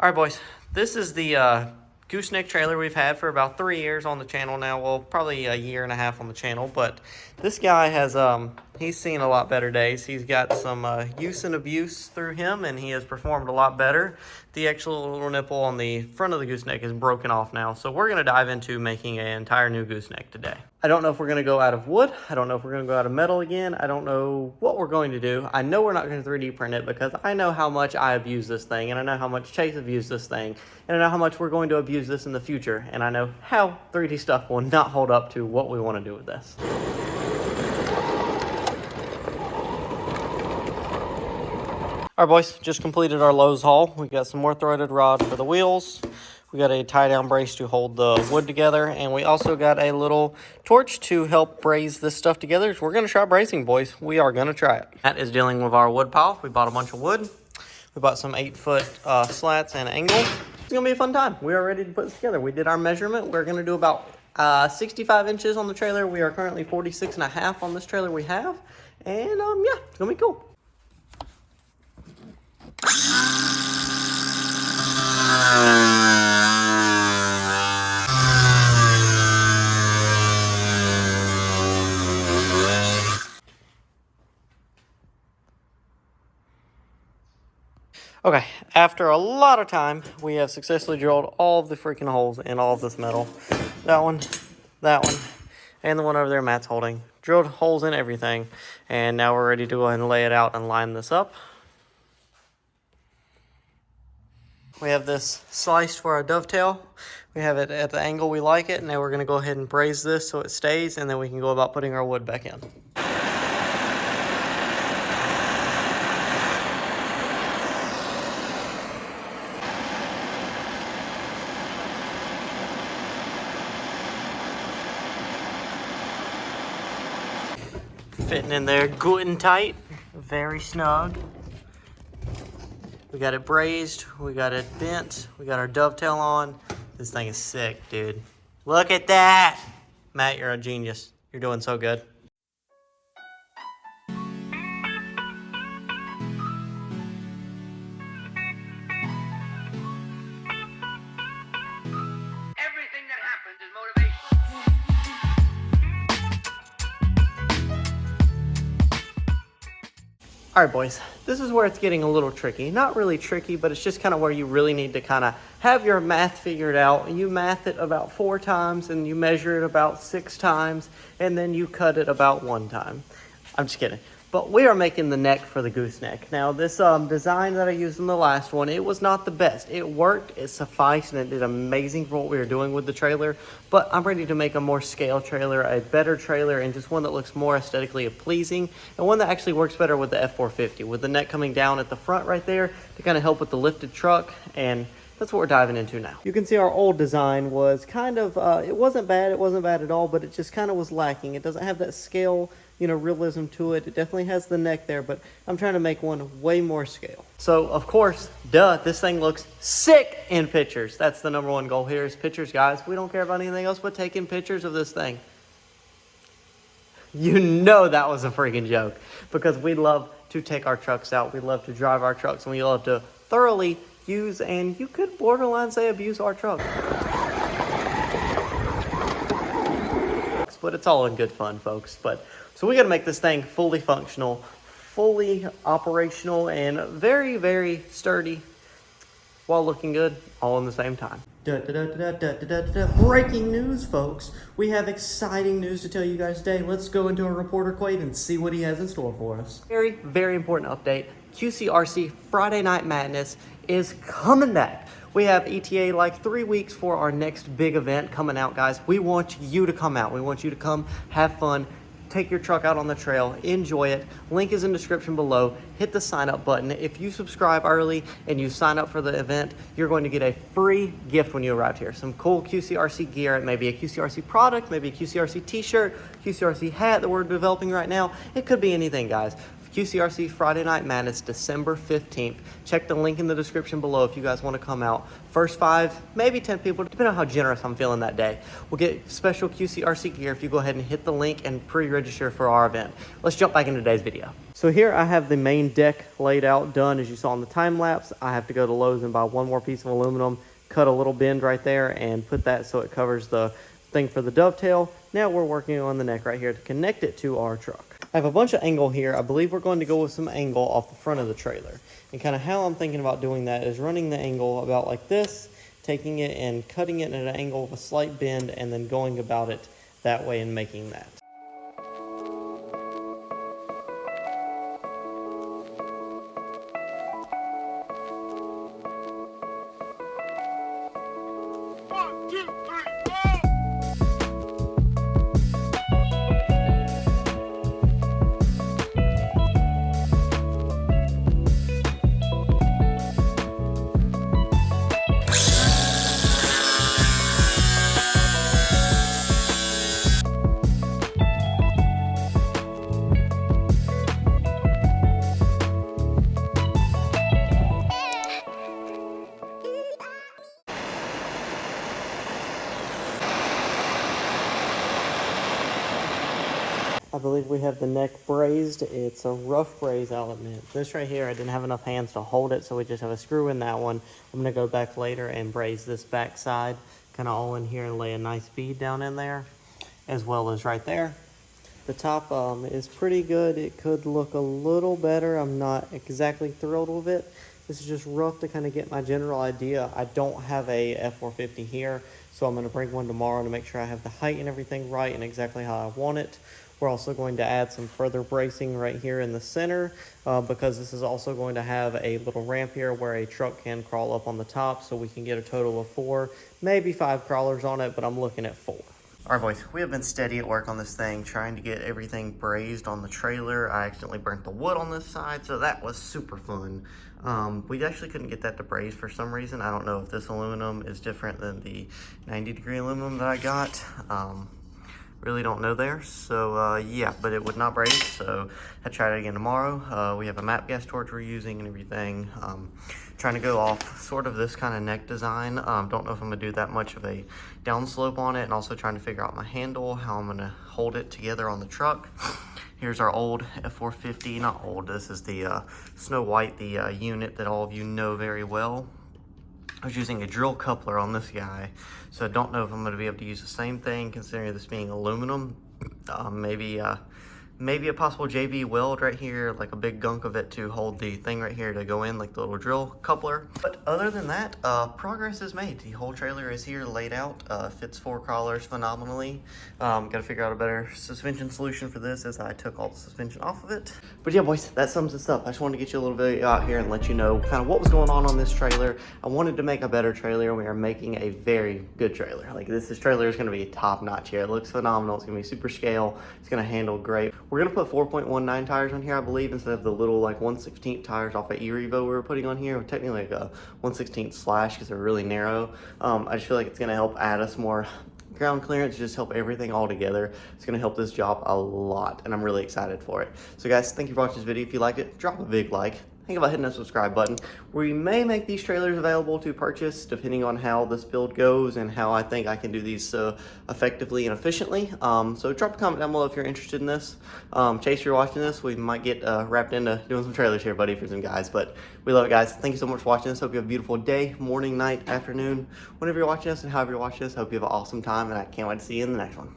All right, boys, this is the Gooseneck trailer we've had for about 3 years on the channel now. Well, probably a year and a half on the channel, but this guy has, he's seen a lot better days. He's got some use and abuse through him, and he has performed a lot better. The actual little nipple on the front of the gooseneck is broken off now, so we're going to dive into making an entire new gooseneck today. I don't know if we're going to go out of wood. I don't know if we're going to go out of metal again. I don't know what we're going to do. I know we're not going to 3D print it because I know how much I abuse this thing, and I know how much Chase abused this thing, and I know how much we're going to abuse this in the future, and I know how 3D stuff will not hold up to what we want to do with this. All right, boys, just completed our Lowe's haul. We got some more threaded rod for the wheels. We got a tie-down brace to hold the wood together, and we also got a little torch to help braze this stuff together. We're going to try brazing, boys. We are going to try it. That is dealing with our wood pile. We bought a bunch of wood. We bought some 8-foot slats and angle. It's going to be a fun time. We are ready to put this together. We did our measurement. We're going to do about 65 inches on the trailer. We are currently 46 and a half on this trailer we have. And, yeah, it's going to be cool. Okay, after a lot of time, we have successfully drilled all of the freaking holes in all of this metal. That one, and the one over there Matt's holding. Drilled holes in everything, and now we're ready to go ahead and lay it out and line this up. We have this sliced for our dovetail. We have it at the angle we like it, and now we're going to go ahead and braze this so it stays, and then we can go about putting our wood back in. Fitting in there good and tight, very snug. We got it brazed, we got it bent, we got our dovetail on. This thing is sick, dude. Look at that! Matt, you're a genius. You're doing so good. Everything that happens is motivation. All right, boys, this is where it's getting a little tricky. Not really tricky, but it's just kind of where you really need to kind of have your math figured out. You math it about 4 times, and you measure it about 6 times, and then you cut it about 1 time. I'm just kidding. But we are making the neck for the gooseneck. Now, this design that I used in the last one, it was not the best. It worked, it sufficed, and it did amazing for what we were doing with the trailer. But I'm ready to make a more scale trailer, a better trailer, and just one that looks more aesthetically pleasing, and one that actually works better with the F450, with the neck coming down at the front right there to kind of help with the lifted truck, and that's what we're diving into now. You can see our old design was kind of, it wasn't bad at all, but it just kind of was lacking. It doesn't have that scale, you know, realism to it. It definitely has the neck there, but I'm trying to make one way more scale. So, of course, this thing looks sick in pictures. That's the #1 goal here is pictures, guys. We don't care about anything else but taking pictures of this thing. You know that was a freaking joke, because we love to take our trucks out. We love to drive our trucks, and we love to thoroughly use, and you could borderline say abuse, our truck. But it's all in good fun, folks. So we got to make this thing fully functional, fully operational, and very, very sturdy while looking good all in the same time. Breaking news, folks. We have exciting news to tell you guys today. Let's go into a reporter Quade and see what he has in store for us. Very, very important update. QCRC Friday Night Madness is coming back. We have ETA like 3 weeks for our next big event coming out, guys. We want you to come out. We want you to come, have fun, take your truck out on the trail, enjoy it. Link is in the description below. Hit the sign up button. If you subscribe early and you sign up for the event, you're going to get a free gift when you arrive here. Some cool QCRC gear. It may be a QCRC product, maybe a QCRC t-shirt, QCRC hat that we're developing right now. It could be anything, guys. QCRC Friday Night Madness, December 15th. Check the link in the description below if you guys want to come out. First 5, maybe 10 people, depending on how generous I'm feeling that day. We'll get special QCRC gear if you go ahead and hit the link and pre-register for our event. Let's jump back into today's video. So here I have the main deck laid out, done. As you saw in the time lapse, I have to go to Lowe's and buy one more piece of aluminum, cut a little bend right there, and put that so it covers the thing for the dovetail. Now we're working on the neck right here to connect it to our truck. I have a bunch of angle here. I believe we're going to go with some angle off the front of the trailer. And kind of how I'm thinking about doing that is running the angle about like this, taking it and cutting it at an angle of a slight bend, and then going about it that way and making that. I believe we have the neck brazed. It's a rough braze, I'll admit. This right here, I didn't have enough hands to hold it, so we just have a screw in that one. I'm gonna go back later and braze this back side, kind of all in here, and lay a nice bead down in there, as well as right there. The top is pretty good. It could look a little better. I'm not exactly thrilled with it. This is just rough to kind of get my general idea. I don't have a F450 here, so I'm gonna bring one tomorrow to make sure I have the height and everything right and exactly how I want it. We're also going to add some further bracing right here in the center because this is also going to have a little ramp here where a truck can crawl up on the top, so we can get a total of 4, maybe 5 crawlers on it, but I'm looking at 4. All right, boys, we have been steady at work on this thing, trying to get everything brazed on the trailer. I accidentally burnt the wood on this side, so that was super fun. We actually couldn't get that to braze for some reason. I don't know if this aluminum is different than the 90-degree aluminum that I got. Really don't know there, so yeah, but it would not braze, so I tried it again tomorrow. We have a map gas torch we're using and everything. Trying to go off sort of this kind of neck design. Don't know if I'm gonna do that much of a downslope on it, and also trying to figure out my handle, how I'm gonna hold it together on the truck. Here's our old F450, not old, this is the Snow White, the unit that all of you know very well. I was using a drill coupler on this guy, so I don't know if I'm going to be able to use the same thing considering this being aluminum. Maybe a possible JB weld right here, like a big gunk of it to hold the thing right here to go in, like the little drill coupler. But other than that, progress is made. The whole trailer is here laid out, fits 4 crawlers phenomenally. Got to figure out a better suspension solution for this as I took all the suspension off of it. But yeah, boys, that sums this up. I just wanted to get you a little video out here and let you know kind of what was going on this trailer. I wanted to make a better trailer. We are making a very good trailer. Like this trailer is going to be top notch here. It looks phenomenal. It's going to be super scale. It's going to handle great. We're going to put 4.19 tires on here, I believe, instead of the little like 1/16 tires off of E-Revo we were putting on here. Technically like a 1/16 slash because they're really narrow. I just feel like it's going to help add us more ground clearance, just help everything all together. It's going to help this job a lot, and I'm really excited for it. So guys, thank you for watching this video. If you liked it, drop a big like. Think about hitting that subscribe button. We may make these trailers available to purchase depending on how this build goes and how I think I can do these effectively and efficiently. So drop a comment down below if you're interested in this. Chase, if you're watching this, we might get wrapped into doing some trailers here, buddy, for some guys. But we love it, guys. Thank you so much for watching this. Hope you have a beautiful day, morning, night, afternoon, whenever you're watching this, and however you're watching this. Hope you have an awesome time, and I can't wait to see you in the next one.